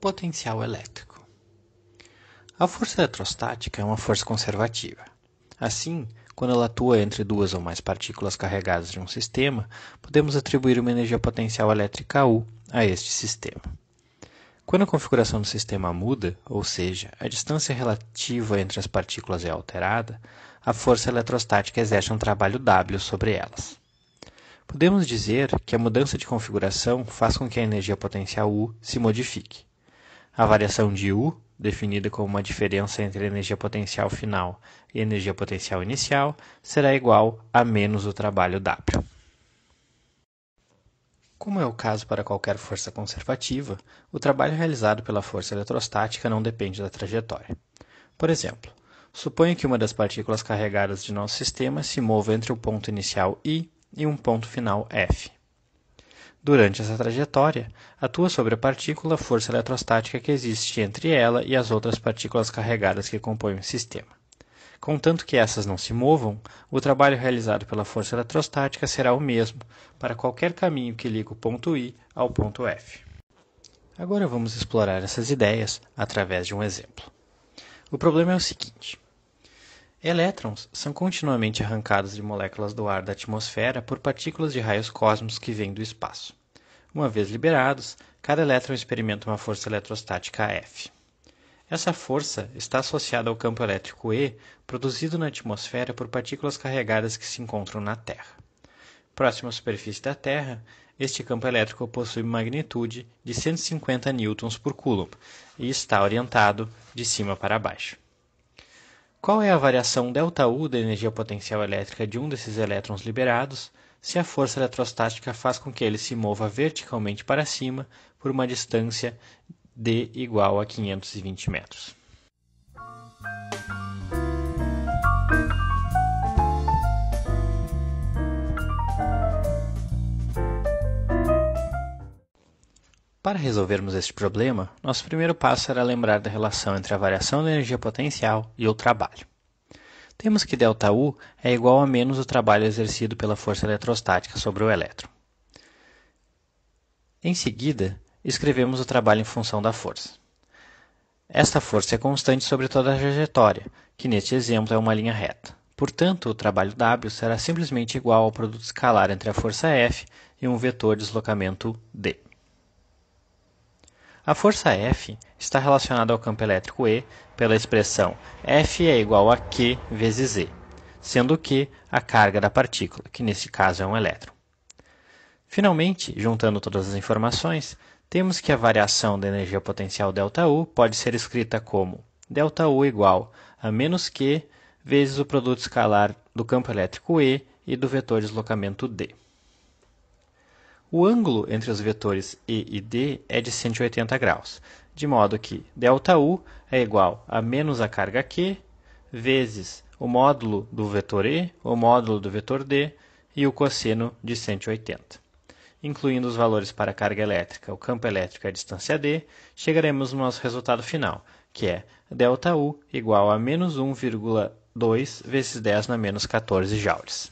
Potencial elétrico. A força eletrostática é uma força conservativa. Assim, quando ela atua entre duas ou mais partículas carregadas de um sistema, podemos atribuir uma energia potencial elétrica U a este sistema. Quando a configuração do sistema muda, ou seja, a distância relativa entre as partículas é alterada, a força eletrostática exerce um trabalho W sobre elas. Podemos dizer que a mudança de configuração faz com que a energia potencial U se modifique. A variação de U, definida como uma diferença entre a energia potencial final e a energia potencial inicial, será igual a menos o trabalho W. Como é o caso para qualquer força conservativa, o trabalho realizado pela força eletrostática não depende da trajetória. Por exemplo, suponha que uma das partículas carregadas de nosso sistema se mova entre o ponto inicial I e um ponto final F. Durante essa trajetória, atua sobre a partícula a força eletrostática que existe entre ela e as outras partículas carregadas que compõem o sistema. Contanto que essas não se movam, o trabalho realizado pela força eletrostática será o mesmo para qualquer caminho que liga o ponto I ao ponto F. Agora vamos explorar essas ideias através de um exemplo. O problema é o seguinte: elétrons são continuamente arrancados de moléculas do ar da atmosfera por partículas de raios cósmicos que vêm do espaço. Uma vez liberados, cada elétron experimenta uma força eletrostática F. Essa força está associada ao campo elétrico E, produzido na atmosfera por partículas carregadas que se encontram na Terra. Próximo à superfície da Terra, este campo elétrico possui magnitude de 150 newtons por coulomb e está orientado de cima para baixo. Qual é a variação ΔU da energia potencial elétrica de um desses elétrons liberados se a força eletrostática faz com que ele se mova verticalmente para cima por uma distância d igual a 520 metros? Para resolvermos este problema, nosso primeiro passo será lembrar da relação entre a variação da energia potencial e o trabalho. Temos que ΔU é igual a menos o trabalho exercido pela força eletrostática sobre o elétron. Em seguida, escrevemos o trabalho em função da força. Esta força é constante sobre toda a trajetória, que neste exemplo é uma linha reta. Portanto, o trabalho W será simplesmente igual ao produto escalar entre a força F e um vetor de deslocamento D. A força F está relacionada ao campo elétrico E pela expressão F é igual a Q vezes E, sendo Q a carga da partícula, que neste caso é um elétron. Finalmente, juntando todas as informações, temos que a variação da energia potencial ΔU pode ser escrita como ΔU igual a menos Q vezes o produto escalar do campo elétrico E e do vetor de deslocamento D. O ângulo entre os vetores E e D é de 180 graus, de modo que ΔU é igual a menos a carga Q vezes o módulo do vetor E, o módulo do vetor D e o cosseno de 180. Incluindo os valores para a carga elétrica, o campo elétrico e a distância D, chegaremos no nosso resultado final, que é ΔU igual a menos 1,2 vezes 10 na menos 14 joules.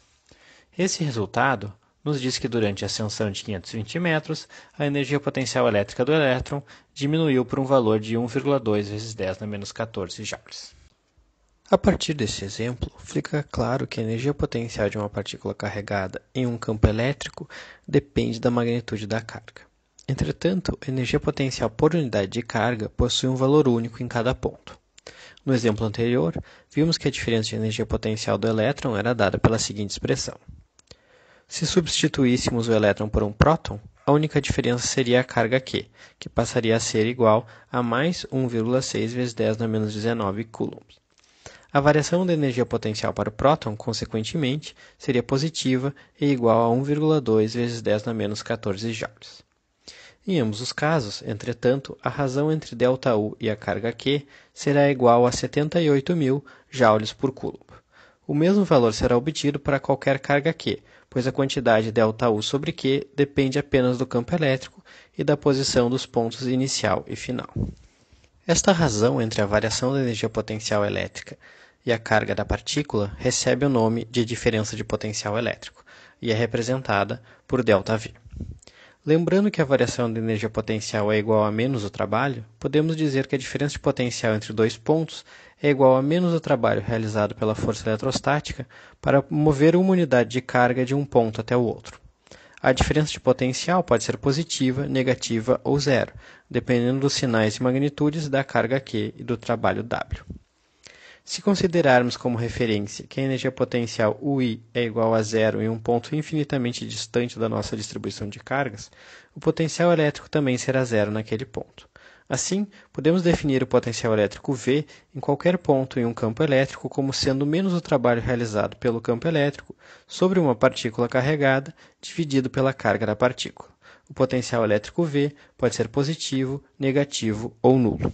Esse resultado nos diz que durante a ascensão de 520 metros, a energia potencial elétrica do elétron diminuiu por um valor de 1,2 vezes 10 na menos 14 joules. A partir deste exemplo, fica claro que a energia potencial de uma partícula carregada em um campo elétrico depende da magnitude da carga. Entretanto, a energia potencial por unidade de carga possui um valor único em cada ponto. No exemplo anterior, vimos que a diferença de energia potencial do elétron era dada pela seguinte expressão. Se substituíssemos o elétron por um próton, a única diferença seria a carga Q, que passaria a ser igual a mais 1,6 vezes 10 na menos 19 coulombs. A variação da energia potencial para o próton, consequentemente, seria positiva e igual a 1,2 vezes 10 na menos 14 joules. Em ambos os casos, entretanto, a razão entre ΔU e a carga Q será igual a 78.000 joules por coulomb. O mesmo valor será obtido para qualquer carga Q, pois a quantidade ΔU sobre Q depende apenas do campo elétrico e da posição dos pontos inicial e final. Esta razão entre a variação da energia potencial elétrica e a carga da partícula recebe o nome de diferença de potencial elétrico e é representada por ΔV. Lembrando que a variação da energia potencial é igual a menos o trabalho, podemos dizer que a diferença de potencial entre dois pontos é igual a menos o trabalho realizado pela força eletrostática para mover uma unidade de carga de um ponto até o outro. A diferença de potencial pode ser positiva, negativa ou zero, dependendo dos sinais e magnitudes da carga Q e do trabalho W. Se considerarmos como referência que a energia potencial UI é igual a zero em um ponto infinitamente distante da nossa distribuição de cargas, o potencial elétrico também será zero naquele ponto. Assim, podemos definir o potencial elétrico V em qualquer ponto em um campo elétrico como sendo menos o trabalho realizado pelo campo elétrico sobre uma partícula carregada dividido pela carga da partícula. O potencial elétrico V pode ser positivo, negativo ou nulo.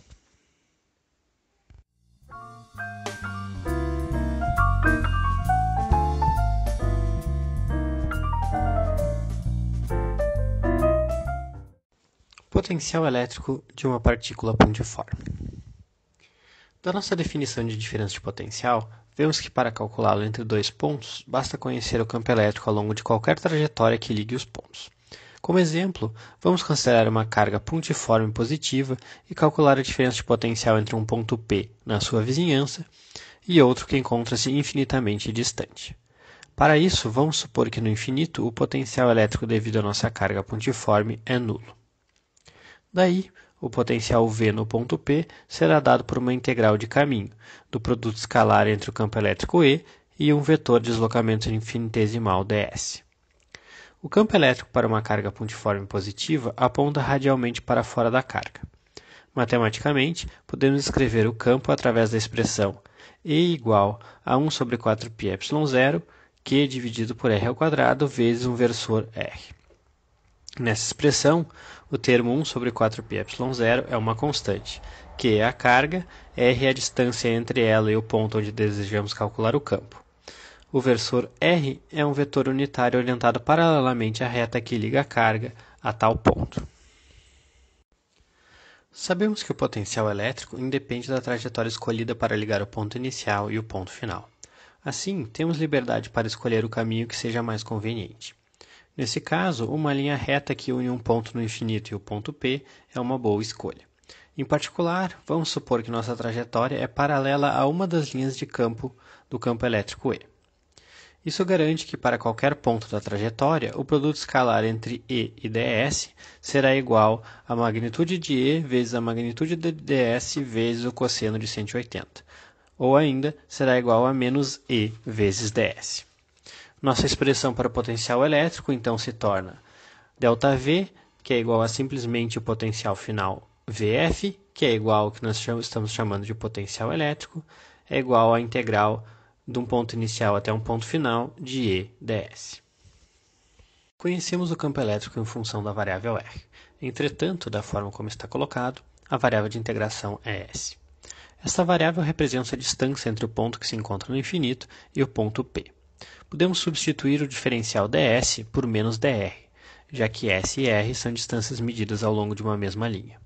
Potencial elétrico de uma partícula pontiforme. Da nossa definição de diferença de potencial, vemos que para calculá-lo entre dois pontos, basta conhecer o campo elétrico ao longo de qualquer trajetória que ligue os pontos. Como exemplo, vamos considerar uma carga pontiforme positiva e calcular a diferença de potencial entre um ponto P na sua vizinhança e outro que encontra-se infinitamente distante. Para isso, vamos supor que no infinito o potencial elétrico devido à nossa carga pontiforme é nulo. Daí, o potencial V no ponto P será dado por uma integral de caminho do produto escalar entre o campo elétrico E e um vetor de deslocamento infinitesimal ds. O campo elétrico para uma carga pontiforme positiva aponta radialmente para fora da carga. Matematicamente, podemos escrever o campo através da expressão E igual a 1 sobre 4πε0, Q dividido por R ao quadrado vezes um versor R. Nessa expressão, o termo 1 sobre 4πε0 é uma constante, Q é a carga, R é a distância entre ela e o ponto onde desejamos calcular o campo. O versor R é um vetor unitário orientado paralelamente à reta que liga a carga a tal ponto. Sabemos que o potencial elétrico independe da trajetória escolhida para ligar o ponto inicial e o ponto final. Assim, temos liberdade para escolher o caminho que seja mais conveniente. Nesse caso, uma linha reta que une um ponto no infinito e o ponto P é uma boa escolha. Em particular, vamos supor que nossa trajetória é paralela a uma das linhas de campo do campo elétrico E. Isso garante que para qualquer ponto da trajetória, o produto escalar entre E e ds será igual à magnitude de E vezes a magnitude de ds vezes o cosseno de 180, ou ainda será igual a menos E vezes ds. Nossa expressão para o potencial elétrico, então, se torna ΔV, que é igual a simplesmente o potencial final VF, que é igual ao que nós estamos chamando de potencial elétrico, é igual à integral de um ponto inicial até um ponto final de E ds. Conhecemos o campo elétrico em função da variável R. Entretanto, da forma como está colocado, a variável de integração é S. Esta variável representa a distância entre o ponto que se encontra no infinito e o ponto P. Podemos substituir o diferencial ds por menos dr, já que S e R são distâncias medidas ao longo de uma mesma linha.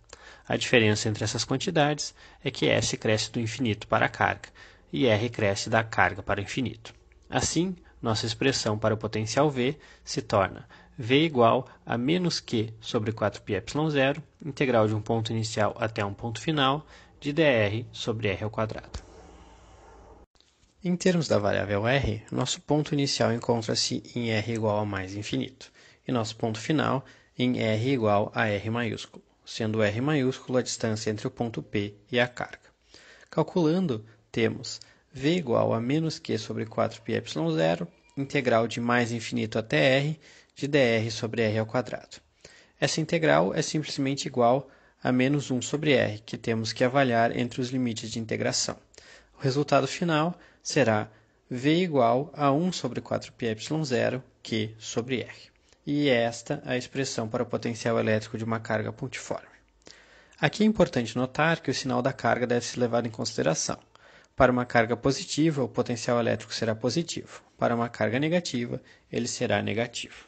A diferença entre essas quantidades é que S cresce do infinito para a carga e R cresce da carga para o infinito. Assim, nossa expressão para o potencial V se torna V igual a menos Q sobre 4πε0, integral de um ponto inicial até um ponto final, de dr sobre R ao quadrado. Em termos da variável R, nosso ponto inicial encontra-se em R igual a mais infinito, e nosso ponto final em R igual a R maiúsculo, sendo R maiúsculo a distância entre o ponto P e a carga. Calculando, temos V igual a menos Q sobre 4πε0, integral de mais infinito até R, de dr sobre R ao quadrado. Essa integral é simplesmente igual a menos 1 sobre R, que temos que avaliar entre os limites de integração. O resultado final será V igual a 1 sobre 4πε0, Q sobre R. E esta é a expressão para o potencial elétrico de uma carga pontiforme. Aqui é importante notar que o sinal da carga deve ser levado em consideração. Para uma carga positiva, o potencial elétrico será positivo. Para uma carga negativa, ele será negativo.